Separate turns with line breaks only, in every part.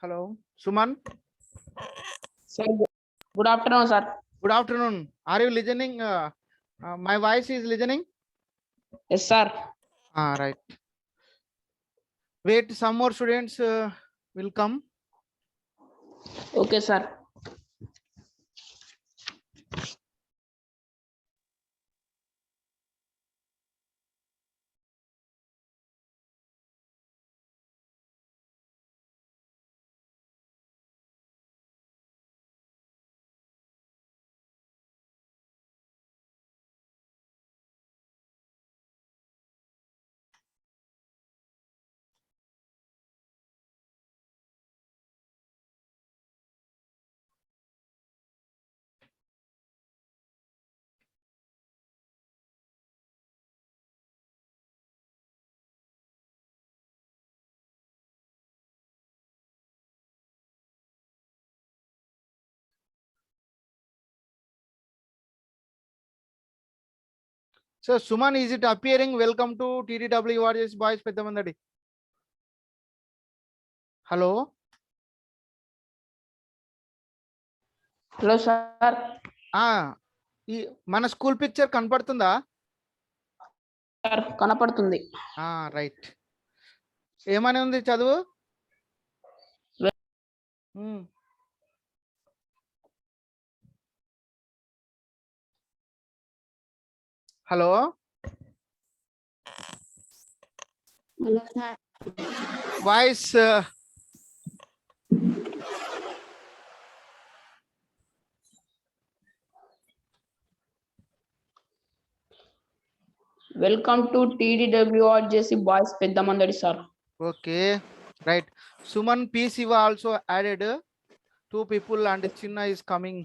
Hello, Suman.
Sir, good afternoon, sir.
Good afternoon. Are you listening? My voice is listening.
Yes, sir.
Right. Wait, some more students will come.
Okay, sir.
So, Suman, is it appearing? Welcome to TTW Warriors Boys Pedamandadi. Hello.
Hello, sir.
మన school picture కనపడుతుందా?
Sir, కనపడుతుంది.
Right. ఏమని ఉంది చదువు? Hello.
Hello, sir.
Voice
Welcome to TDWRJC Boys Pedamandadi, sir.
Okay, right. Suman P. Siva also added 2 people and Chinna is coming.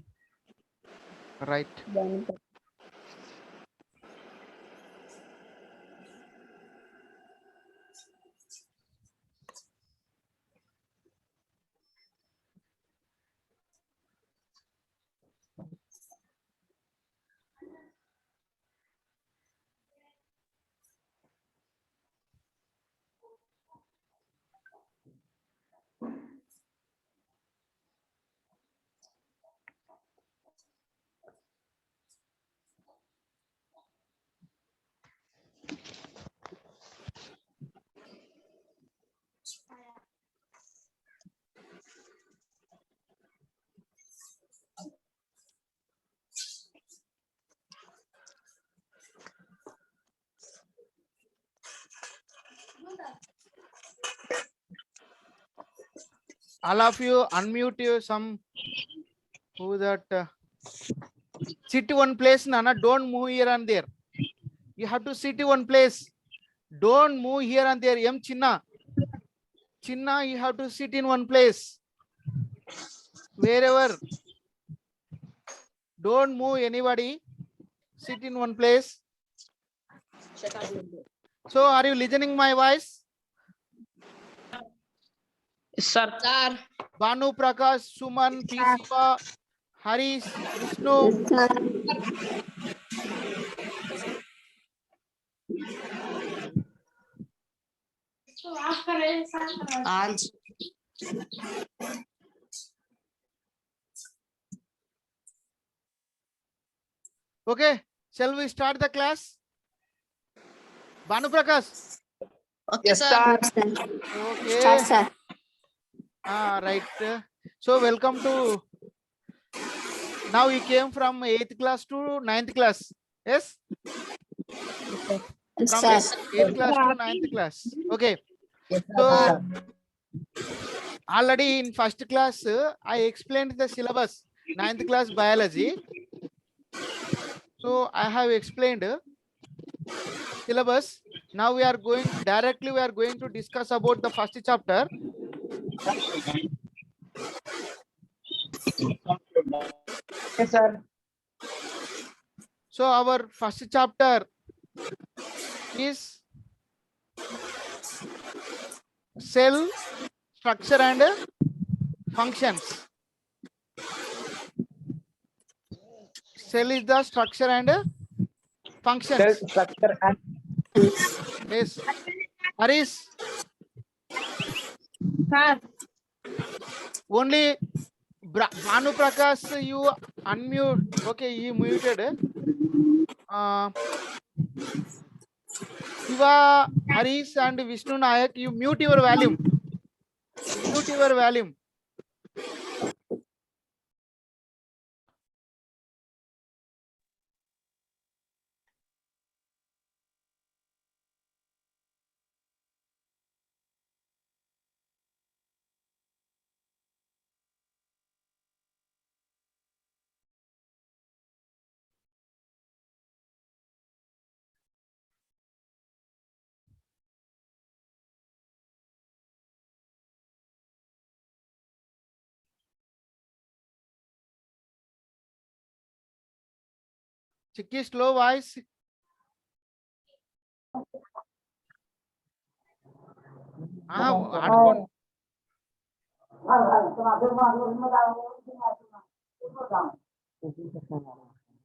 Right. All of you unmute you some who that sit one place, Nana. Don't move here and there. You have to sit in one place. Don't move here and there. Chinna. Chinna, you have to sit in one place. Wherever. Don't move anybody. Sit in one place. So, are you listening my voice?
Yes, sir.
Sir.
Banu Prakash, Suman, P. Siva, Harish, Vishnu. Okay, shall we start the class? Banu Prakash.
Okay,
Yes,
sir.
Okay.
Start, sir.
Right. So welcome to. Now you came from 8th class to 9th class. Yes.
Yes,
From
sir.
8th class to 9th class. Okay.
Yes,
So already in first class, I explained the syllabus. 9th class biology. So I have explained syllabus. Now we are going directly. We are going to discuss about the first chapter.
Yes, sir.
So our first chapter is cell structure and functions. Cell is the structure and functions.
Cell structure and
Yes. Harish.
Sir.
Only Bhanu Prakash, you unmute. Okay, you muted. Shiva, Harish and Vishnu Nayak, you mute your volume. Mute your volume. Chicky, slow voice. Headphone.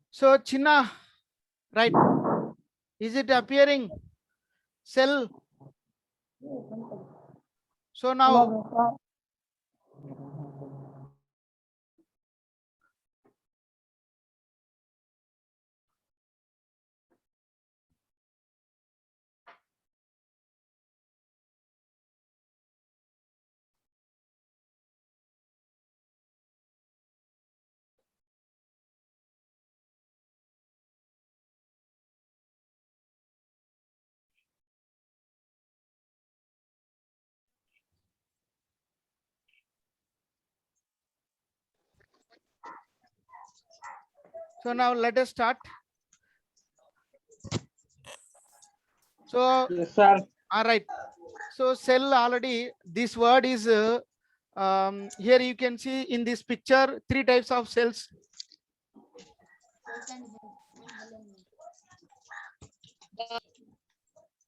So, Chinna, right? Is it appearing? Cell. So now, let us start. So,
Yes, sir.
all right. So cell already, this word is here you can see in this picture 3 types of cells.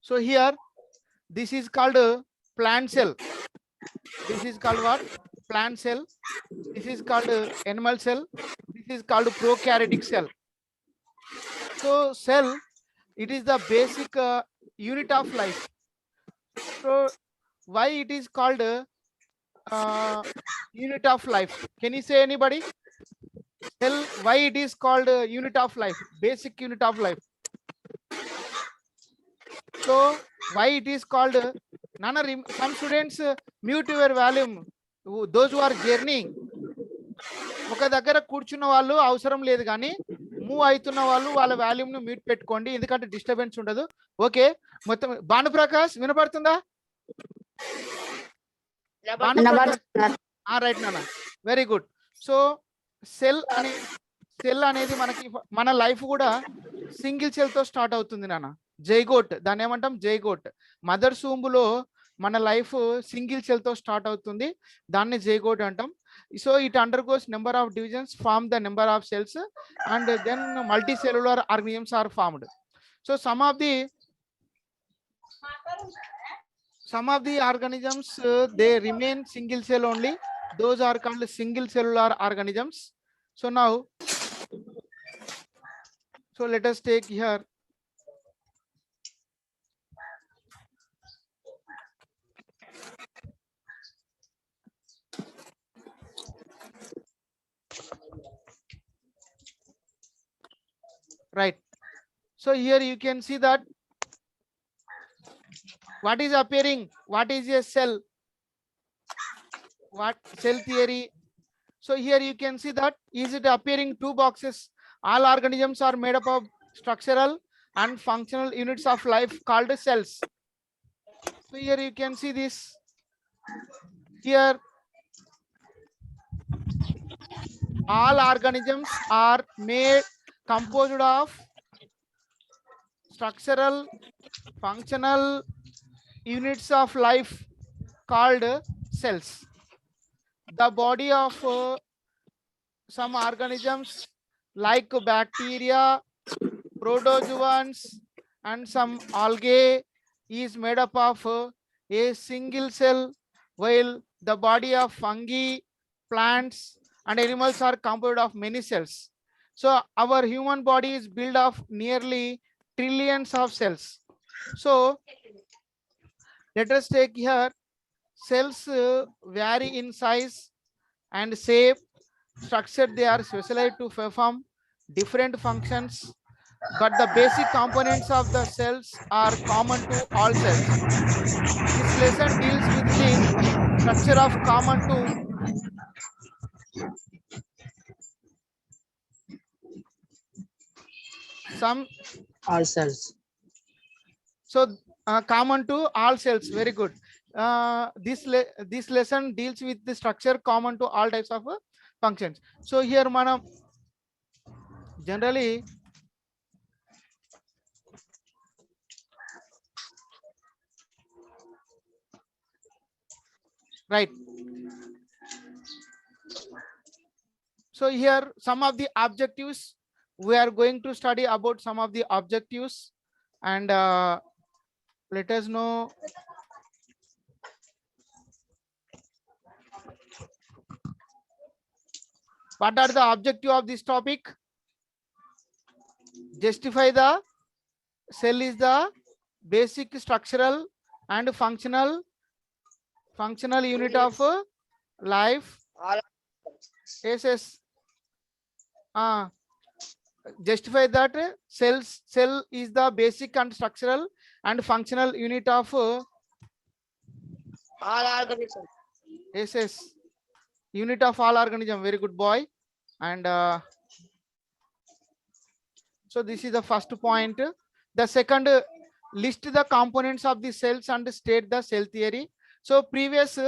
So here this is called a plant cell. This is called what? Plant cell. This is called animal cell. This is called prokaryotic cell. So cell, it is the basic unit of life. So why it is called unit of life? Can you say anybody? Cell, why it is called unit of life, basic unit of life? So why it is called Nana? Some students mute your volume. Those who are journeying, ఒక దగ్గర కూర్చున్న వాళ్ళు అవసరం లేదు కానీ move అవుతున్న వాళ్ళు వాళ్ళ వాల్యూమ్ ను మ్యూట్ పెట్టుకోండి, ఎందుకంటే డిస్టర్బెన్స్ ఉండదు. ఓకే, మొత్తం భానుప్రకాష్ వినపడుతుందా? రైట్ నాన్న, వెరీ గుడ్. సో సెల్ అనేది మనకి మన లైఫ్ కూడా సింగిల్ సెల్ తో స్టార్ట్ అవుతుంది నాన్న. జైగోట్, దాన్ని ఏమంటాం? జైగోట్. మదర్ సూంబులో మన లైఫ్ సింగిల్ సెల్ తో స్టార్ట్ అవుతుంది, దాన్ని జైగోట్ అంటాం. So it undergoes number of divisions, form the number of cells, and then multicellular organisms are formed. So some of the organisms they remain single cell only. Those are called single cellular organisms. So now, so let us take here. Right. So here you can see that what is appearing, what is a cell, what cell theory. So here you can see that is it appearing 2 boxes. All organisms are made up of structural and functional units of life called cells. So here you can see this. Here all organisms are composed of structural, functional units of life called cells. The body of some organisms like bacteria, protozoans, and some algae is made up of a single cell, while the body of fungi, plants, and animals are composed of many cells. So our human body is built of nearly trillions of cells. So let us take here cells vary in size and shape, structure. They are specialized to perform different functions, but the basic components of the cells are common to all cells. This lesson deals with the structure of common to some.
All cells.
So common to all cells. Very good. This lesson deals with the structure common to all types of functions. So here manam generally right. So here some of the objectives, we are going to study about some of the objectives, and let us know what are the objective of this topic. Justify the cell is the basic structural and functional unit of life.
All
Yes. Justify that cell is the basic and structural and functional unit of
organisms.
yes, unit of all organism. Very good, boy. And so this is the first point. The second, list the components of the cells and state the cell theory. So previous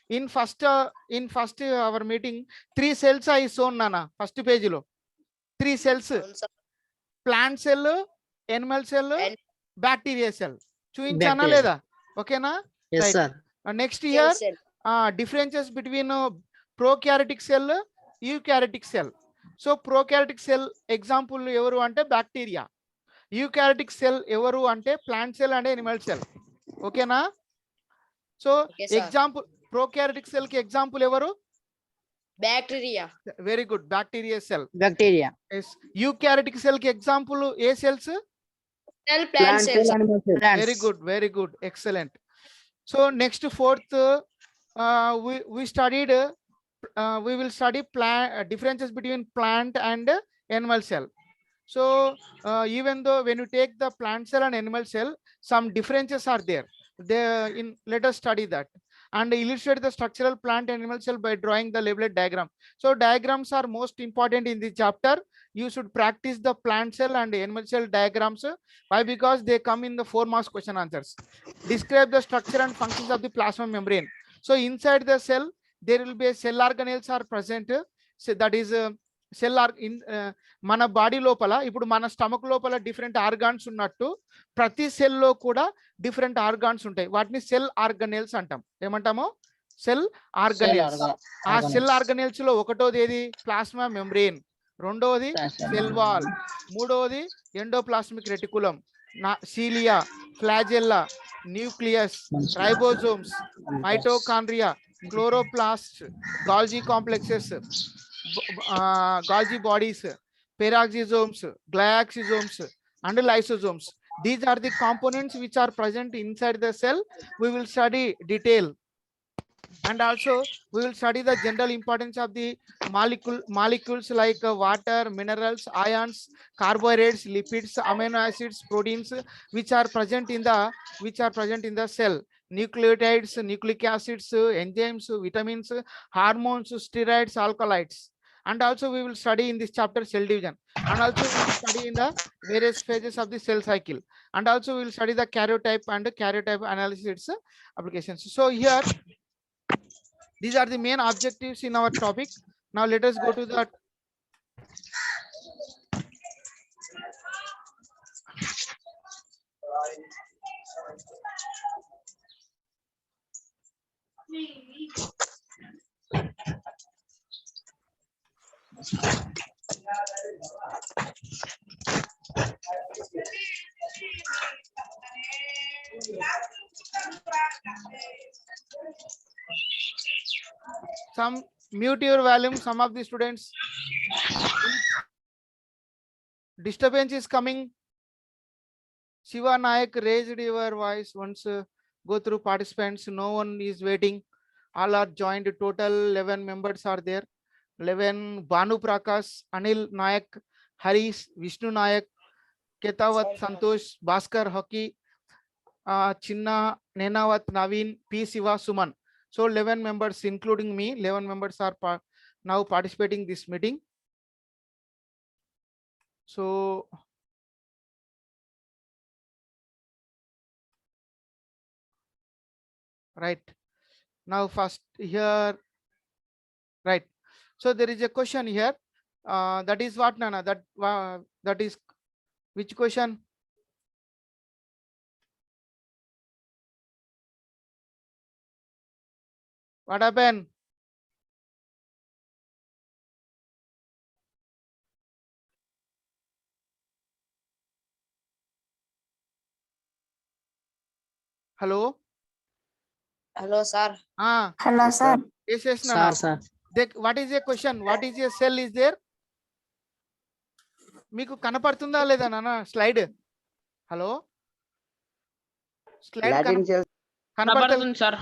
in first our meeting, 3 cells I shown nana first page lo. 3 cells, plant cell, animal cell,
And-
bacteria cell. చూయించానా లేదా? ఓకేనా?
Yes,
Right.
sir.
Next here, differences between prokaryotic cell, eukaryotic cell. So prokaryotic cell example ఎవరు అంటే bacteria, eukaryotic cell ఎవరు అంటే plant cell and animal cell. ఓకేనా? So
Okay, sir.
Example prokaryotic cell కి example ఎవరు?
Bacteria.
Very good, bacteria cell.
Bacteria.
Yes. eukaryotic cell కి example ఏ సెల్స్?
Plant cells.
Very good, very good, excellent. So next fourth, we studied we will study differences between plant and animal cell. So even though when you take the plant cell and animal cell, some differences are there. Let us study that and illustrate the structural plant animal cell by drawing the labeled diagram. So diagrams are most important in the chapter. You should practice the plant cell and animal cell diagrams. Why? Because they come in the 4 marks question answers. Describe the structure and functions of the plasma membrane. So inside the cell there will be a cell organelles are present. So that is cell in మన body లోపల, ఇప్పుడు మన stomach లోపల different organs ఉన్నట్టు ప్రతి cell లో కూడా different organs ఉంటాయి. వాటిని సెల్ ఆర్గనెల్స్ అంటాం. ఏమంటాము? Cell organelles. ఆ సెల్ ఆర్గనెల్స్ లో ఒకటోది ఏది? Plasma membrane. రెండవది సెల్ వాల్. మూడవది endoplasmic reticulum, cilia, flagella, nucleus, ribosomes, mitochondria, chloroplast, Golgi complexes, Golgi bodies, peroxisomes, glyoxysomes, and lysosomes. These are the components which are present inside the cell. We will study detail, and also we will study the general importance of the molecules like water, minerals, ions, carbohydrates, lipids, amino acids, proteins, which are present in the cell. Nucleotides, nucleic acids, enzymes, vitamins, hormones, steroids, alkaloids. And also we will study in this chapter cell division, and also we will study in the various phases of the cell cycle, and also we will study the karyotype and karyotype analysis applications. So here these are the main objectives in our topic. Now let us go to the some mute your volume. Some of the students, disturbance is coming. Shiva Nayak, raised your voice once. Go through participants. No one is waiting. All are joined. Total 11 members are there. 11 Banu Prakash, Anil Nayak, Harish, Vishnu Nayak, Ketawat Santosh, Bhaskar Hockey, Chinna, Nenawat Naveen, P. Siva Suman. So 11 members including me, 11 members are now participating this meeting. So right now first here, right, so there is a question here, that is what, Nana, that is which question? What happened? Hello.
Hello, sir.
Hello, sir.
Yes, yes, Nana. What is a question? What is a cell is there? మీకు కనపడుతుందా లేదా నాన్న slide? Hello, slide కనపడుతుంది
sir.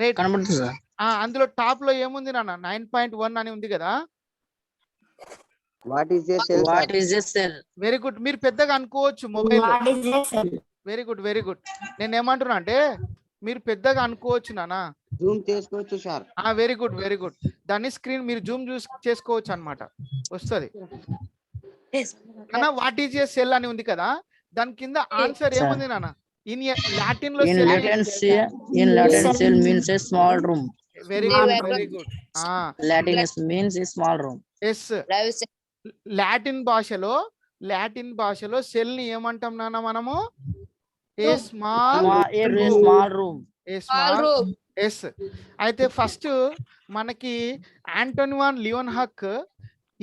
Right,
కనబడుతుంది sir.
అందులో top లో ఏముంది నాన్న? 9.1 అని ఉంది కదా.
What is a cell?
Very good, మీరు పెద్దగా అనుకోవచ్చు mobile.
What is a cell?
Very good, very good. నేను ఏమంటున్నా అంటే మీరు పెద్దగా అనుకోవచ్చు నాన్న.
జూమ్ చేసుకోవచ్చు sir.
Very good, very good. దాన్ని స్క్రీన్ మీరు జూమ్ చేసుకోవచ్చు అన్నమాట, వస్తుంది. వాట్ ఈజ్ ఏ సెల్ అని ఉంది కదా, దాని కింద ఆన్సర్ ఏముంది నాన్న? ఇన్ లాటిన్ లో
In Latin cell means a small room.
Very good, very good.
Latin means a small room.
Yes, Latin భాషలో సెల్ ని ఏమంటాం నాన్న మనము? A small
room.
ఎస్. అయితే ఫస్ట్ మనకి Antony van Leeuwenhoek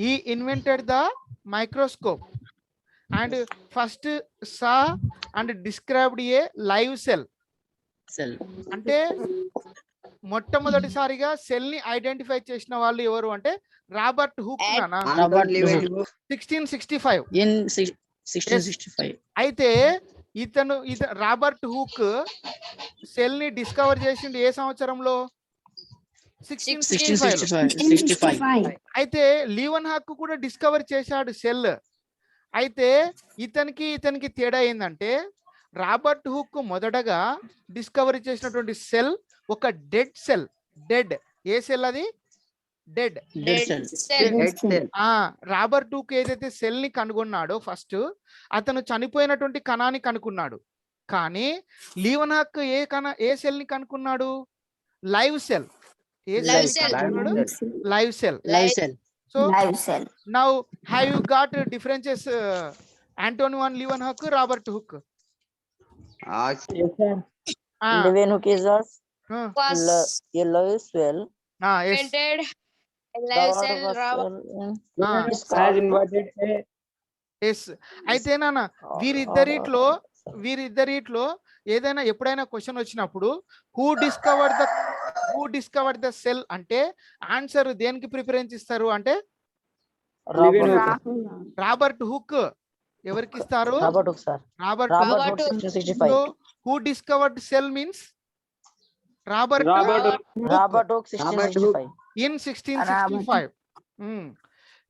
he invented the microscope and first saw and described a live cell. అంటే మొట్టమొదటిసారిగా cell ని ఐడెంటిఫై చేసిన వాళ్ళు ఎవరు అంటే రాబర్ట్ హుక్ నాన్న, 1665.
In 1665.
అయితే ఇతను రాబర్ట్ హుక్ సెల్ ని డిస్కవర్ చేసిండు ఏ సంవత్సరంలో? 1665. అయితే లియోన్ హాక్ కూడా డిస్కవర్ చేశాడు సెల్. అయితే ఇతనికి తేడా ఏంటంటే రాబర్ట్ హుక్ మొదటగా డిస్కవరీ చేసినటువంటి సెల్ ఒక డెడ్ సెల్. డెడ్ ఏ సెల్ అది? డెడ్. రాబర్ట్ హుక్ ఏదైతే సెల్ ని కనుగొన్నాడో ఫస్ట్ అతను చనిపోయినటువంటి కణాన్ని కనుక్కున్నాడు. కానీ లియోన్ హాక్ ఏ సెల్ ని కనుక్కున్నాడు? Live cell. Live cell. So now have you got differences, Anthony van Leeuwenhoek, Robert Hooke?
Leeuwenhoek is a live cell.
Yes. Yes. అయితే నాన్న వీరిద్దరిట్లో ఏదైనా ఎప్పుడైనా క్వశ్చన్ వచ్చినప్పుడు హూ డిస్కవర్డ్ ద సెల్ అంటే ఆన్సర్ దేనికి ప్రిఫరెన్స్ ఇస్తారు అంటే రాబర్ట్ హుక్. ఎవరికి ఇస్తారు? Robert hook. Who discovered cell means Robert hook in 1665.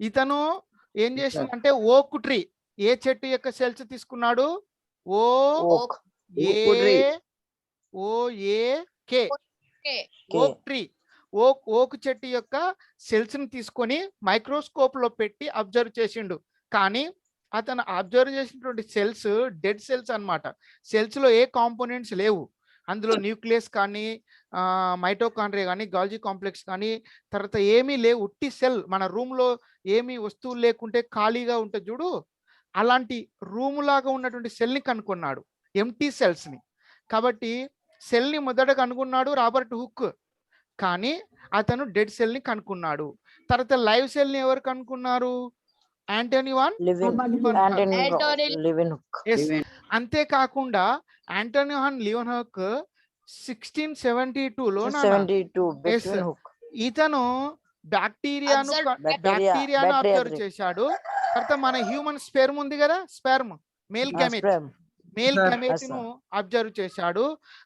ఇతను ఏం చేసిందంటే ఓక్ ట్రీ, ఏ చెట్టు యొక్క సెల్స్ తీసుకున్నాడు? ఓక్ ట్రీ. ఓక్ చెట్టు యొక్క సెల్స్ ని తీసుకొని మైక్రోస్కోప్ లో పెట్టి అబ్జర్వ్ చేసిండు. కానీ అతను అబ్జర్వ్ చేసినటువంటి సెల్స్ డెడ్ సెల్స్ అన్నమాట. సెల్స్ లో ఏ కాంపోనెంట్స్ లేవు. అందులో న్యూక్లియస్ కానీ మైటోకాండ్రియా కానీ గాల్జీ కాంప్లెక్స్ కానీ తర్వాత ఏమీ లేవు. ఉట్టి సెల్. మన రూమ్ లో ఏమీ వస్తువులు లేకుంటే ఖాళీగా ఉంటుంది చూడు, అలాంటి రూమ్ లాగా ఉన్నటువంటి సెల్ ని కనుక్కున్నాడు, ఎంటీ సెల్స్ ని. కాబట్టి సెల్ ని మొదట కనుక్కున్నాడు రాబర్ట్ హుక్, కానీ అతను డెడ్ సెల్ ని కనుక్కున్నాడు. తర్వాత లైవ్ సెల్ ని ఎవరు కనుక్కున్నారు? Antony van Leeuwenhoek. అంతేకాకుండా ఆంటోనీ వాన్ లియోన్హాక్ 1672లో ఇతను బ్యాక్టీరియాను అబ్జర్వ్ చేశాడు. తర్వాత మన హ్యూమన్ స్పెర్మ్ ఉంది కదా, sperm male గెమెట్ male
Sir.
Gamete ను అబ్జర్వ్ చేశాడు.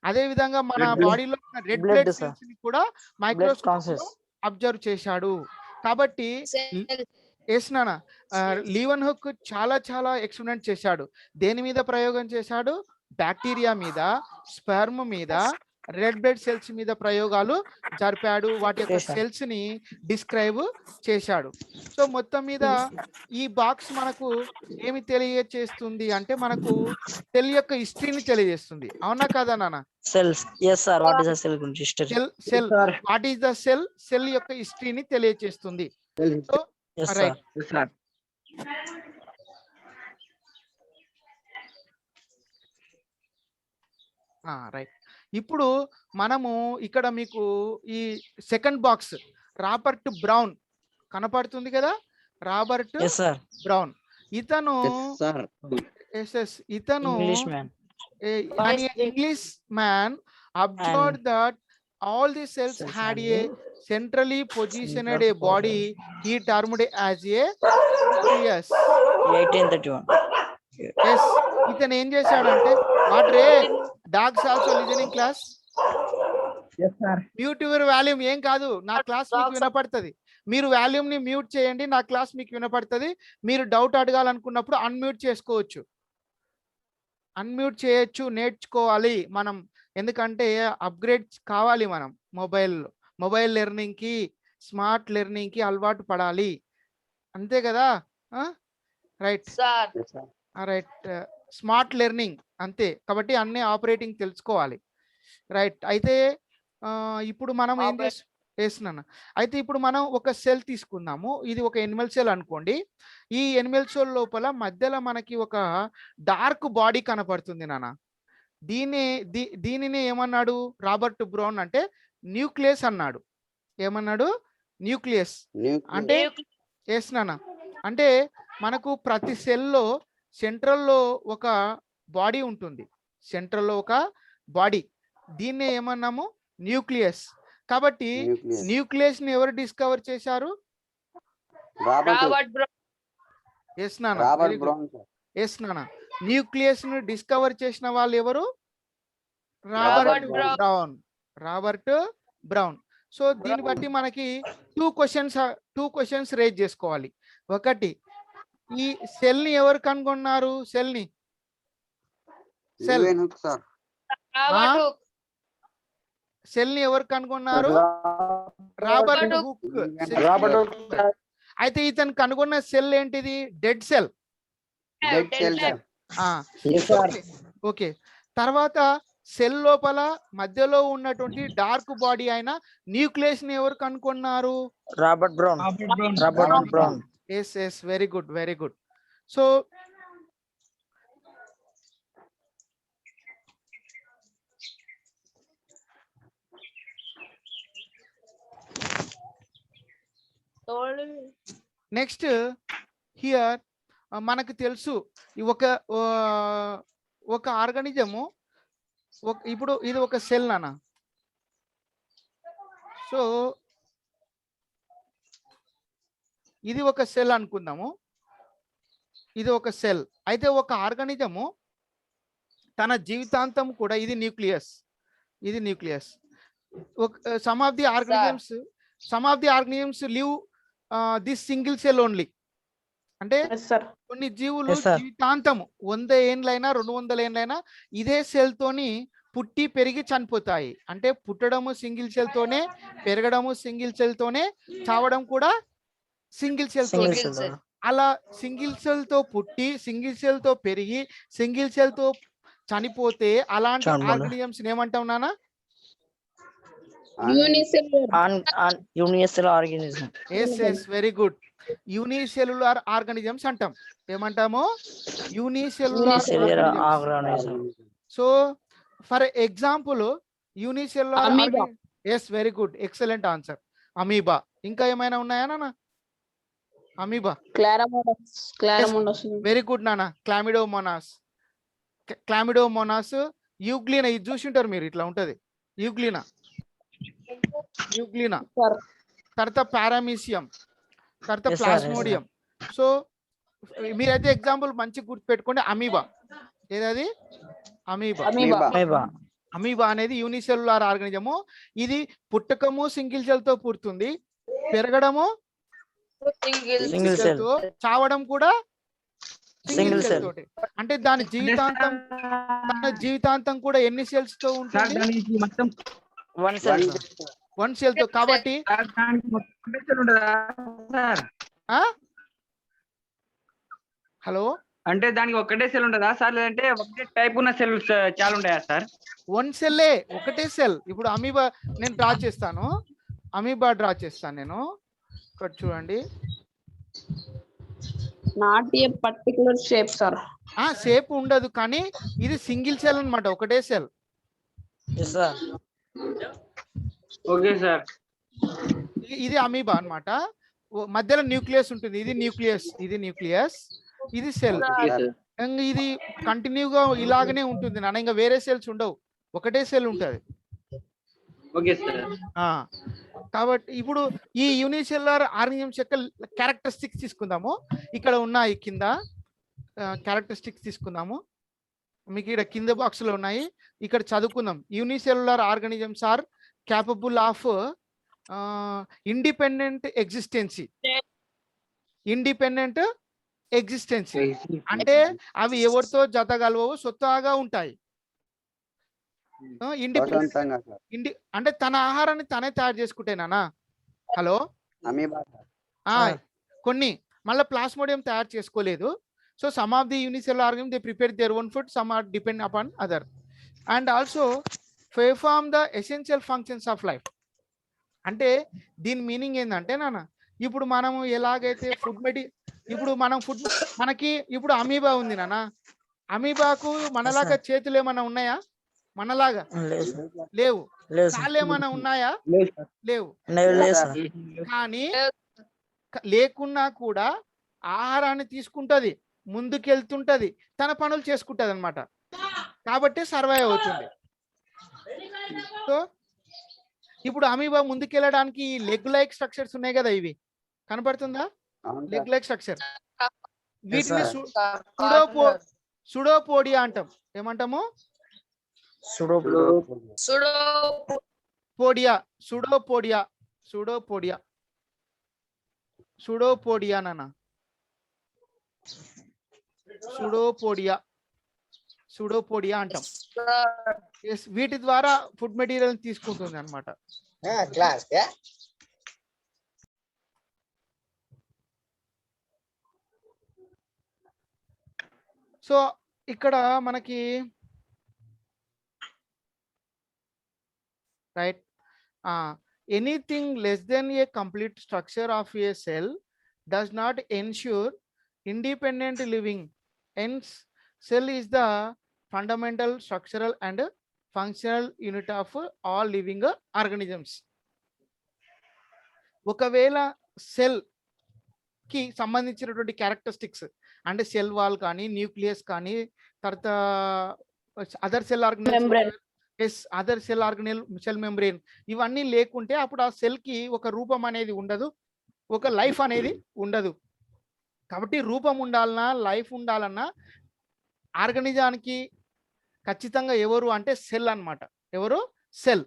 అదే విధంగా మన
Red blood.
బాడీలో ఉన్న red
Blood,
blood
sir.
Cells ని కూడా మైక్రోస్కోప్
conscious.
అబ్జర్వ్ చేశాడు. కాబట్టి నాన్న లీవెన్ హుక్ చాలా చాలా ఎక్స్పెరిమెంట్ చేశాడు. దేని మీద ప్రయోగం చేశాడు? బ్యాక్టీరియా మీద, స్పెర్మ్ మీద, రెడ్ బ్లడ్ సెల్స్ మీద ప్రయోగాలు జరిపాడు. వాటి యొక్క
చేశాడు.
సెల్స్ ని డిస్క్రైబ్ చేశాడు. సో మొత్తం మీద ఈ బాక్స్ మనకు ఏమి తెలియజేస్తుంది అంటే మనకు సెల్ యొక్క హిస్టరీని తెలియజేస్తుంది. అవునా కదా నాన్న?
Cells. Yes, sir. What is a cell history?
Cell
Sir.
What is the cell? Cell యొక్క హిస్టరీని తెలియజేస్తుంది. So
Yes, sir.
Right.
Yes, sir.
Right. ఇప్పుడు మనము ఇక్కడ మీకు ఈ సెకండ్ బాక్స్ రాబర్ట్ బ్రౌన్ కనపడుతుంది కదా? Robert
Yes, sir.
బ్రౌన్ ఇతను
Sir.
ఇతను
Englishman.
English man observe that all the cells had a centrally positioned a body. He termed as a nucleus.
1831.
Yes, ఇతను ఏం చేశాడంటే what ray dogs also listening class.
Yes, sir.
Mute your volume. ఏం కాదు, నా class మీకు వినపడుతుంది. మీరు volume ని మ్యూట్ చేయండి, నా క్లాస్ మీకు వినపడుతుంది. మీరు డౌట్ అడగాలనుకున్నప్పుడు అన్మ్యూట్ చేసుకోవచ్చు, అన్మ్యూట్ చేయొచ్చు. నేర్చుకోవాలి మనం, ఎందుకంటే అప్గ్రేడ్ కావాలి. మనం మొబైల్ లెర్నింగ్ కి, స్మార్ట్ లెర్నింగ్ కి అలవాటు పడాలి, అంతే కదా? Right
sir
Yes, sir.
Right. Smart learning అంతే. కాబట్టి అన్ని ఆపరేటింగ్ తెలుసుకోవాలి. రైట్. అయితే ఇప్పుడు మనం ఏం చేస్తున్నాను అయితే ఇప్పుడు మనం ఒక సెల్ తీసుకుందాము. ఇది ఒక ఎనిమల్ సెల్ అనుకోండి. ఈ ఎనిమల్ సెల్ లోపల మధ్యలో మనకి ఒక డార్క్ బాడీ కనపడుతుంది నాన్న. దీనిని ఏమన్నాడు రాబర్ట్ బ్రౌన్ అంటే న్యూక్లియస్ అన్నాడు. ఏమన్నాడు? న్యూక్లియస్ అంటే నాన్న అంటే మనకు ప్రతి సెల్లో సెంట్రల్లో ఒక బాడీ ఉంటుంది. సెంట్రల్లో ఒక బాడీ, దీన్నే ఏమన్నాము? న్యూక్లియస్. కాబట్టి న్యూక్లియస్ ని ఎవరు డిస్కవర్ చేశారు?
రాబర్ట్ బ్రౌన్
ఎస్ నాన్న. న్యూక్లియస్ ను డిస్కవర్ చేసిన వాళ్ళు ఎవరు? Robert brown. సో దీన్ని బట్టి మనకి టూ క్వశ్చన్స్ రేజ్ చేసుకోవాలి. ఒకటి, ఈ సెల్ ని ఎవరు కనుగొన్నారు? సెల్ ని ఎవరు కనుగొన్నారు? Robert hook. అయితే ఇతను కనుగొన్న సెల్ ఏంటిది? Dead cell. ఓకే. తర్వాత సెల్ లోపల మధ్యలో ఉన్నటువంటి డార్క్ బాడీ అయిన న్యూక్లియస్ ని ఎవరు కనుగొన్నారు?
Robert Brown.
Yes, very good. So next here మనకు తెలుసు ఒక ఆర్గానిజము, ఇప్పుడు ఇది ఒక సెల్ నాన్న. సో ఇది ఒక సెల్ అనుకుందాము. ఇది ఒక సెల్. అయితే ఒక ఆర్గానిజము తన జీవితాంతం కూడా ఇది nucleus. Some of the organisms live this single cell only. అంటే కొన్ని జీవులు జీవితాంతము 100 ఏండ్లైనా 200 ఏండ్లైనా ఇదే సెల్ తోని పుట్టి పెరిగి చనిపోతాయి. అంటే పుట్టడము సింగిల్ సెల్ తోనే, పెరగడము సింగిల్ సెల్ తోనే, చావడం కూడా సింగిల్ సెల్ తోనే. అలా సింగిల్ సెల్ తో పుట్టి, సింగిల్ సెల్ తో పెరిగి, సింగిల్ సెల్ తో చనిపోతే అలాంటి ఆర్గానిజమ్స్ ఏమంటాం నాన్న?
Unicellular organism.
Yes, very good. Unicellular organisms అంటాం. ఏమంటాము? Unicellular
organism.
So for example unicellular. Yes, very good, excellent answer. Amoeba. ఇంకా ఏమైనా ఉన్నాయా నాన్న? అమీబా. వెరీ గుడ్ నాన్న. Chlamydomonas, euglena. ఇది చూసి ఉంటారు మీరు, ఇట్లా ఉంటది యూగ్లీనా. తర్వాత పారామీసియం, తర్వాత ప్లాస్మోడియం. సో మీరైతే ఎగ్జాంపుల్ మంచి గుర్తు పెట్టుకోండి. అమీబా. ఏదది? అమీబా.
Amoeba.
అమీబా అనేది యూనిసెల్యులార్ ఆర్గానిజము. ఇది పుట్టకము సింగిల్ సెల్ తో పుడుతుంది, పెరగడము
Single
Single
సెల్
cell.
తో, చావడం కూడా సింగిల్
Single
సెల్
cell.
తోటి. అంటే దాని జీవితాంతం కూడా ఎన్ని సెల్స్ తో
సార్
ఉంటుంది?
దానికి మొత్తం
One cell.
వన్ సెల్ తో. కాబట్టి
సార్ దానికి మొత్తం ఒకటే cell ఉంటుందా సార్?
హలో,
అంటే దానికి ఒకటే సెల్ ఉంటుందా సార్, లేదంటే ఒకటే టైప్ ఉన్న సెల్స్ చాలా ఉంటాయా సార్?
వన్ సెల్లే, ఒకటే సెల్. ఇప్పుడు అమీబా నేను డ్రా చేస్తాను, నేను ఇక్కడ చూడండి.
Not a particular shape, sir.
Shape ఉండదు, కానీ ఇది సింగిల్ సెల్ అన్నమాట, ఒకటే cell.
Yes, sir.
Okay sir.
ఇది అమీబా అన్నమాట. మధ్యలో న్యూక్లియస్ ఉంటుంది. ఇది న్యూక్లియస్, ఇది సెల్. ఇది కంటిన్యూగా ఇలాగనే ఉంటుంది నాన్న, ఇంకా వేరే సెల్స్ ఉండవు, ఒకటే సెల్ ఉంటుంది.
Okay sir.
కాబట్టి ఇప్పుడు ఈ యూనిసెల్యులార్ ఆర్గానిజమ్స్ యొక్క క్యారెక్టరిస్టిక్స్ తీసుకుందాము. ఇక్కడ ఉన్నాయి కింద క్యారెక్టరిస్టిక్స్ తీసుకుందాము. మీకు ఇక్కడ కింద బాక్స్ లో ఉన్నాయి, ఇక్కడ చదువుకుందాం. Unicellular organisms are capable of independent existence. అంటే అవి ఎవరితో జతగలవో స్వతహాగా ఉంటాయి. అంటే తన ఆహారాన్ని తనే తయారు చేసుకుంటేనా? హలో, కొన్ని మళ్ళీ ప్లాస్మోడియం తయారు చేసుకోలేదు. So some of the unicellular organism they prepare their own food, some are depend upon other, and also perform the essential functions of life. అంటే దీని మీనింగ్ ఏంటంటే నాన్న, ఇప్పుడు మనము ఎలాగైతే మనకి ఇప్పుడు అమీబా ఉంది నాన్న. అమీబాకు మనలాగా చేతులు ఏమైనా ఉన్నాయా? మనలాగా లేవు. కాళ్ళు ఏమైనా ఉన్నాయా? లేవు. కానీ లేకున్నా కూడా ఆహారాన్ని తీసుకుంటది, ముందుకెళ్తుంటది, తన పనులు చేసుకుంటది అన్నమాట. కాబట్టి సర్వైవ్ అవుతుంది. సో ఇప్పుడు అమీబా ముందుకెళ్ళడానికి లెగ్ లైక్ స్ట్రక్చర్స్ ఉన్నాయి కదా, ఇవి కనపడుతుందా? లెగ్ లైక్ స్ట్రక్చర్, వీటిని సుడోపోడియా అంటాం. ఏమంటాము? సుడోపోడియా నాన్న, సుడోపోడియా అంటాం. వీటి ద్వారా ఫుడ్ మెటీరియల్ తీసుకుంటుంది అన్నమాట. సో ఇక్కడ మనకి right, anything less than A complete structure of A cell does not ensure independent living. Hence cell is the fundamental structural and functional unit of all living organisms. ఒకవేళ cell కి సంబంధించినటువంటి characteristics అంటే cell wall కానీ, nucleus కానీ, తర్వాత other cell organelle, cell membrane, ఇవన్నీ లేకుంటే అప్పుడు ఆ సెల్ కి ఒక రూపం అనేది ఉండదు, ఒక లైఫ్ అనేది ఉండదు. కాబట్టి రూపం ఉండాలన్నా, లైఫ్ ఉండాలన్నా ఆర్గనిజానికి ఖచ్చితంగా ఎవరు అంటే సెల్ అన్నమాట. ఎవరు? సెల్.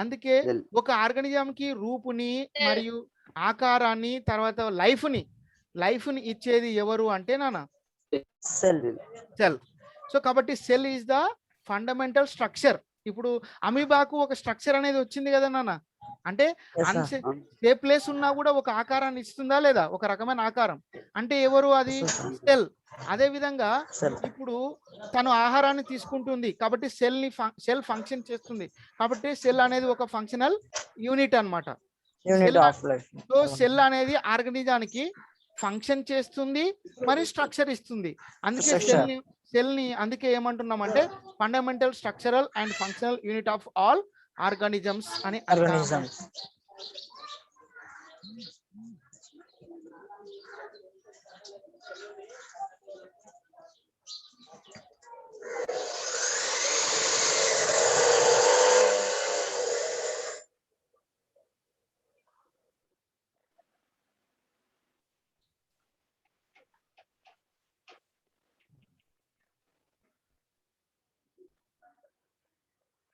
అందుకే ఒక ఆర్గనిజంకి రూపుని మరియు ఆకారాన్ని, తర్వాత లైఫ్ ని ఇచ్చేది ఎవరు అంటే నాన్న? సెల్. సో కాబట్టి cell is the fundamental structure. ఇప్పుడు అమీబాకు ఒక స్ట్రక్చర్ అనేది వచ్చింది కదా నాన్న, అంటే షేప్లెస్ ఉన్నా కూడా ఒక ఆకారాన్ని ఇస్తుందా లేదా? ఒక రకమైన ఆకారం. అంటే ఎవరు? అది సెల్. అదే విధంగా ఇప్పుడు తను ఆహారాన్ని తీసుకుంటుంది కాబట్టి సెల్ ఫంక్షన్ చేస్తుంది. కాబట్టి సెల్ అనేది ఒక ఫంక్షనల్ యూనిట్ అన్నమాట. సో సెల్ అనేది ఆర్గనిజానికి ఫంక్షన్ చేస్తుంది, మరి స్ట్రక్చర్ ఇస్తుంది. అందుకే సెల్ ని అందుకే ఏమంటున్నాం అంటే fundamental structural and functional unit of all organisms అని అర్థం.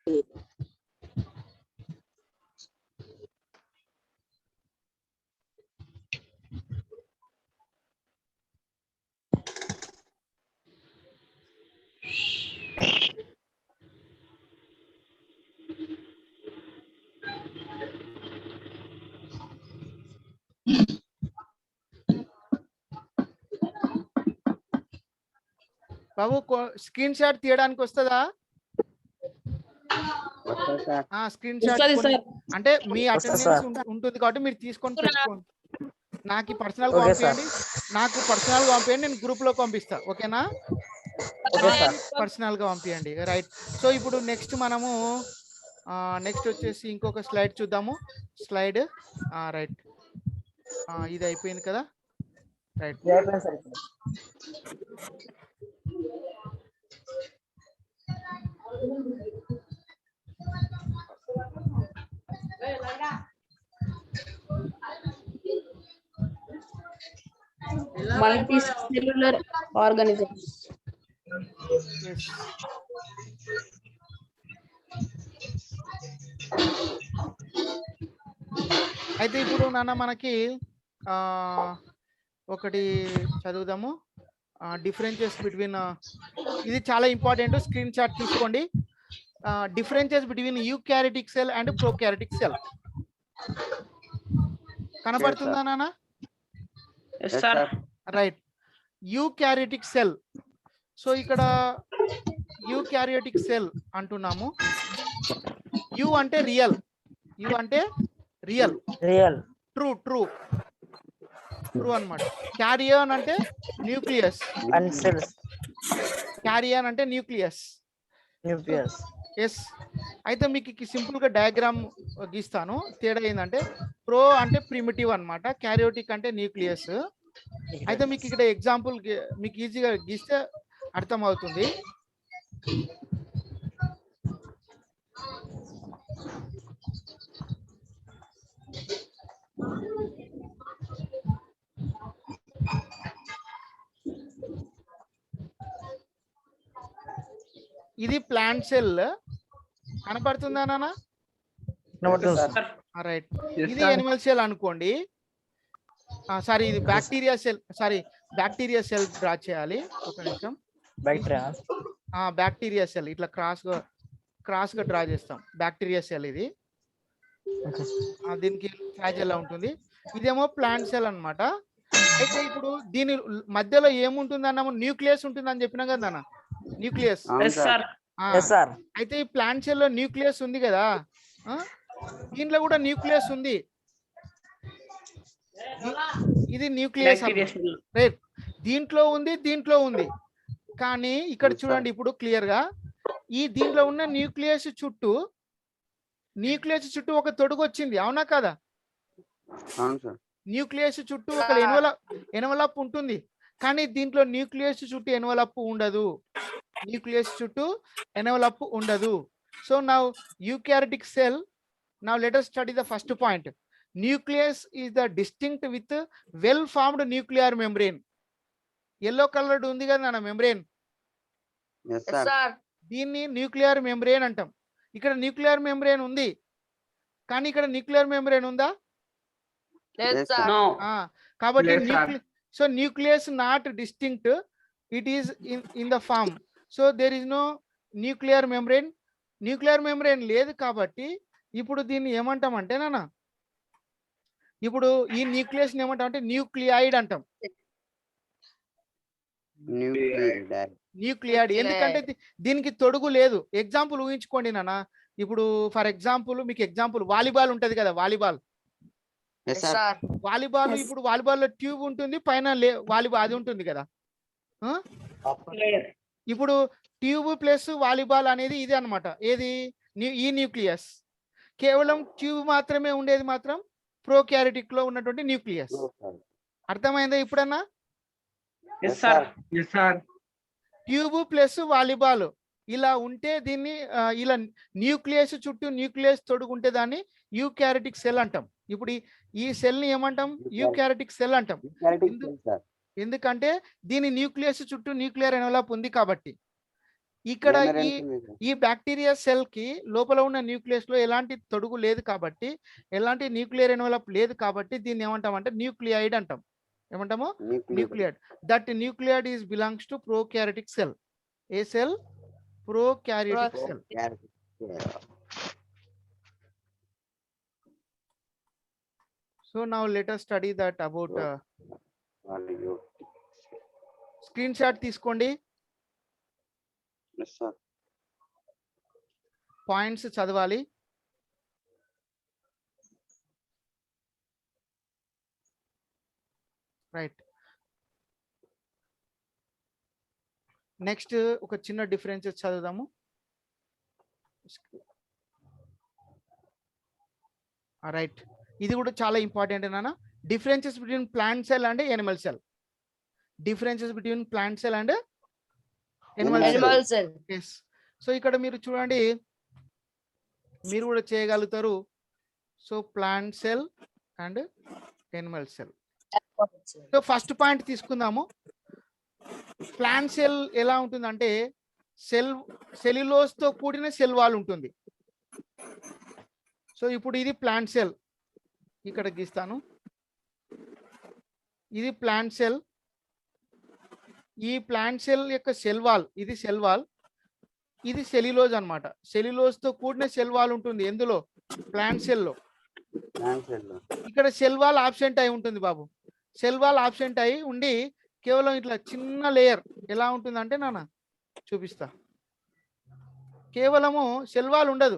బాబు స్క్రీన్ షాట్ తీయడానికి వస్తుందా? స్క్రీన్ షాట్
వస్తది సార్.
అంటే మీ
వస్తది
అటెండెన్స్ ఉంటుంది కాబట్టి మీరు తీసుకొని పెట్టుకోండి. నాకు పర్సనల్
ఓకే
పంపించండి, నాకు పర్సనల్ పంపించండి, నేను గ్రూప్ లో పంపిస్తా. ఓకేనా?
Okay sir.
పర్సనల్ గా పంపించండి. రైట్. సో ఇప్పుడు నెక్స్ట్ మనము నెక్స్ట్ వచ్చేసి ఇంకొక స్లైడ్ చూద్దాము. స్లైడ్ రైట్, ఇది అయిపోయింది కదా. రైట్.
Multicellular organisms.
Yes. అయితే ఇప్పుడు నాన్న మనకి ఒకటి చదువుదాము. డిఫరెన్సెస్ బిట్వీన్, ఇది చాలా ఇంపార్టెంట్, స్క్రీన్ షాట్ తీసుకోండి. Differences between eukaryotic cell and prokaryotic cell కనబడుతుందా నాన్న? రైట్. Eukaryotic cell. సో ఇక్కడ యూకారియోటిక్ సెల్ అంటున్నాము. యు అంటే రియల్, యు అంటే real,
real,
true true true అన్నమాట. క్యారియన్ అంటే న్యూక్లియస్,
అండ్ సెల్స్,
క్యారియన్ అంటే న్యూక్లియస్.
న్యూక్లియస్.
ఎస్. అయితే మీకు సింపుల్ గా డయాగ్రామ్ గీస్తాను. తేడా ఏంటంటే ప్రో అంటే ప్రిమిటివ్ అన్నమాట, క్యారియోటిక్ అంటే న్యూక్లియస్. అయితే మీకు ఇక్కడ ఎగ్జాంపుల్ మీకు ఈజీగా గీస్తే అర్థం అవుతుంది. ఇది ప్లాంట్ సెల్ కనపడుతుందా నాన్న? రైట్. ఇది ఎనిమల్ సెల్ అనుకోండి. సారీ, ఇది bacteria cell. Sorry, bacteria cell draw చేయాలి. ఒక నిమిషం. బ్యాక్టీరియా సెల్ ఇట్లా క్రాస్ గా డ్రా చేస్తాం. బ్యాక్టీరియా సెల్ ఇది. దీనికి ఫ్లాజెల్ ఉంటుంది. ఇదేమో ప్లాంట్ సెల్ అన్నమాట. అయితే ఇప్పుడు దీని మధ్యలో ఏముంటుంది అన్నాము? న్యూక్లియస్ ఉంటుంది అని చెప్పినా కదా నాన్న, న్యూక్లియస్. అయితే ఈ ప్లాంట్ సెల్ లో న్యూక్లియస్ ఉంది కదా, దీంట్లో కూడా న్యూక్లియస్ ఉంది. ఇది న్యూక్లియస్ రైట్. దీంట్లో ఉంది, దీంట్లో ఉంది. కానీ ఇక్కడ చూడండి ఇప్పుడు క్లియర్ గా, ఈ దీంట్లో ఉన్న న్యూక్లియస్ చుట్టూ ఒక తొడుగు వచ్చింది. అవునా కదా? న్యూక్లియస్ చుట్టూ ఒక ఎన్వలప్ ఉంటుంది. కానీ దీంట్లో న్యూక్లియస్ చుట్టూ ఎన్వలప్ ఉండదు. న్యూక్లియస్ చుట్టూ ఎన్వలప్ ఉండదు. So now eukaryotic cell. Now let us study the first point. Nucleus is the distinct with well formed nuclear membrane. Yellow colored ఉంది కదా నా membrane.
Yes sir.
దీన్ని న్యూక్లియర్ మెంబ్రేన్ అంటాం. ఇక్కడ న్యూక్లియర్ మెంబ్రేన్ ఉంది, కానీ ఇక్కడ న్యూక్లియర్ మెంబ్రేన్ ఉందా?
Yes sir.
No.
కాబట్టి so nucleus not distinct, it is in the form. So there is no nuclear membrane. Nuclear membrane లేదు కాబట్టి ఇప్పుడు దీన్ని ఏమంటామంటే నాన్న, ఇప్పుడు ఈ న్యూక్లియస్ ఏమంటాం అంటే న్యూక్లియైడ్ అంటాం. న్యూక్లియైడ్ ఎందుకంటే దీనికి తొడుగు లేదు. ఎగ్జాంపుల్ ఊహించుకోండి నాన్న. ఇప్పుడు ఫర్ ఎగ్జాంపుల్ మీకు ఎగ్జాంపుల్ వాలీబాల్ ఉంటది కదా, వాలీబాల్. ఇప్పుడు వాలీబాల్ లో ట్యూబ్ ఉంటుంది, పైన వాలీబాల్ అది ఉంటుంది కదా. ఇప్పుడు ట్యూబ్ ప్లస్ వాలీబాల్ అనేది ఇది అన్నమాట. ఏది? ఈ న్యూక్లియస్. కేవలం ట్యూబ్ మాత్రమే ఉండేది మాత్రం ప్రోకారియోటిక్ లో ఉన్నటువంటి న్యూక్లియస్. అర్థమైందా ఇప్పుడన్నా? ట్యూబ్ ప్లస్ వాలీబాల్ ఇలా ఉంటే దీన్ని ఇలా న్యూక్లియస్ చుట్టూ న్యూక్లియస్ తొడుగుంటే దాన్ని యూకారియోటిక్ సెల్ అంటాం. ఇప్పుడు ఈ సెల్ ని ఏమంటాం? యూకారియోటిక్ సెల్ అంటాం. ఎందుకంటే దీని న్యూక్లియస్ చుట్టూ న్యూక్లియర్ ఎన్వలప్ ఉంది కాబట్టి. ఇక్కడ
Mammary
ఈ
ఉంటుంది సార్.
ఈ బ్యాక్టీరియా సెల్ కి లోపల ఉన్న న్యూక్లియస్ లో ఎలాంటి తొడుగు లేదు కాబట్టి, ఎలాంటి న్యూక్లియర్ ఎన్వలప్ లేదు కాబట్టి దీన్ని ఏమంటామంటే న్యూక్లియైడ్ అంటాం. ఏమంటాము?
Nucleus.
న్యూక్లియైడ్. That న్యూక్లియైడ్ is belongs to prokaryotic cell. A cell? Prokaryotic cell.
Yeah.
So now let us study that about
Value.
Screen shot తీసుకోండి,
Yes, sir.
పాయింట్స్ చదవాలి. రైట్. నెక్స్ట్ ఒక చిన్న డిఫరెన్సెస్ చదువుదాము. రైట్, ఇది కూడా చాలా ఇంపార్టెంట్ నాన్న. Differences between plant cell and animal cell. Differences between plant cell and animal cell.
Animal
cell.
Yes. So ఇక్కడ మీరు చూడండి, మీరు కూడా చేయగలుగుతారు. So plant cell and animal cell. So first point తీసుకుందాము. ప్లాంట్ సెల్ ఎలా ఉంటుందంటే సెల్యులోజ్ తో కూడిన సెల్ వాల్ ఉంటుంది. సో ఇప్పుడు ఇది ప్లాంట్ సెల్, ఇక్కడ గీస్తాను. ఇది ప్లాంట్ సెల్. ఈ ప్లాంట్ సెల్ యొక్క సెల్ వాల్, ఇది సెల్ వాల్, ఇది సెల్యులోజ్ అన్నమాట. సెల్యులోజ్ తో కూడిన సెల్ వాల్ ఉంటుంది ఎందులో? ప్లాంట్ సెల్ లో.
Plant cell.
ఇక్కడ సెల్ వాల్ ఆబ్సెంట్ అయి ఉంటుంది బాబు. సెల్ వాల్ ఆబ్సెంట్ అయి ఉండి కేవలం ఇట్లా చిన్న లేయర్ ఎలా ఉంటుందంటే నాన్న చూపిస్తా. కేవలము సెల్ వాల్ ఉండదు,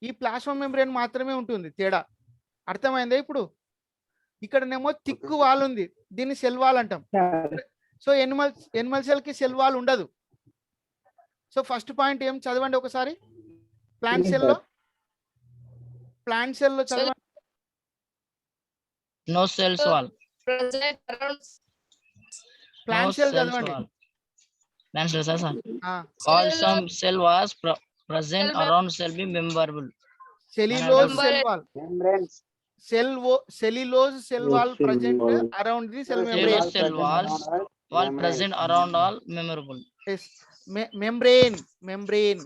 ఈ ప్లాస్మా మెంబ్రేన్ మాత్రమే ఉంటుంది. తేడా అర్థమైందా ఇప్పుడు? ఇక్కడనేమో థిక్ వాల్ ఉంది, దీన్ని సెల్ వాల్ అంటాం. సో ఎనిమల్ సెల్ కి సెల్ వాల్ ఉండదు. సో ఫస్ట్ పాయింట్ ఏం చదవండి ఒకసారి. ప్లాంట్ సెల్ లో చదవండి.
No cells wall.
Present around
plant cell చదవండి.
Plant cells, sir.
ఆ,
All some cell was present around cell be memorable.
Cellulose
Membrane.
Cell wall.
Membranes.
Cellulose cell wall present around the cell membrane.
Cellulose cell walls wall present around all memorable.
Membrane.
Membrane.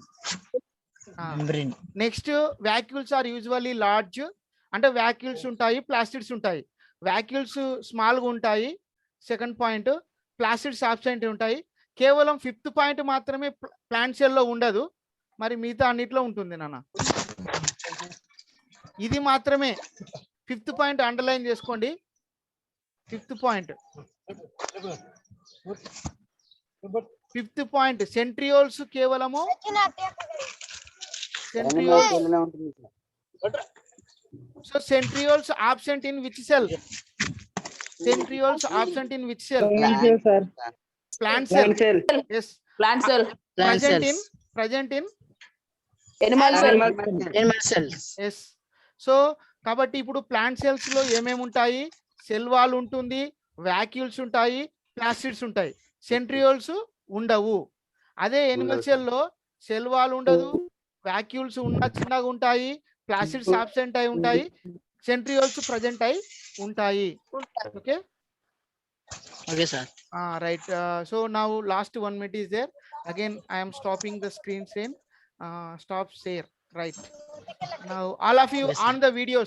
Next vacuoles are usually large. అంటే vacuoles ఉంటాయి, plastids ఉంటాయి. Vacuoles small గా ఉంటాయి. Second point, plastids absent ఉంటాయి. కేవలం fifth point మాత్రమే plant cell లో ఉండదు, మరి మిగతా అన్నిట్లో ఉంటుంది నాన్న. ఇది మాత్రమే ఫిఫ్త్ పాయింట్ అండర్లైన్ చేసుకోండి. ఫిఫ్త్ పాయింట్ సెంట్రియోల్స్ కేవలము
Animal cell లా ఉంటుంది sir.
So centrioles absent in which cell? Centrioles absent in which cell? Plant cell. Yes.
plant cell.
Plant
Present in
Animal cell.
Animal cells.
yes. So కాబట్టి ఇప్పుడు plant cells లో ఏమేమి ఉంటాయి? Cell wall ఉంటుంది, vacuoles ఉంటాయి, plastids ఉంటాయి. Centrioles ఉండవు. అదే ఎనిమల్ సెల్ లో సెల్ వాల్ ఉండదు, వాక్యూల్స్ చిన్నగా ఉంటాయి, ప్లాస్టిడ్స్ ఆబ్సెంట్ అయి ఉంటాయి, సెంట్రియోల్స్ ప్రజెంట్ అయి ఉంటాయి. Okay.
Okay, sir.
Right. So now last 1 minute is there. Again, I am stopping the screen saying stop share. Right. Now all of you
Yes, sir.
on the video.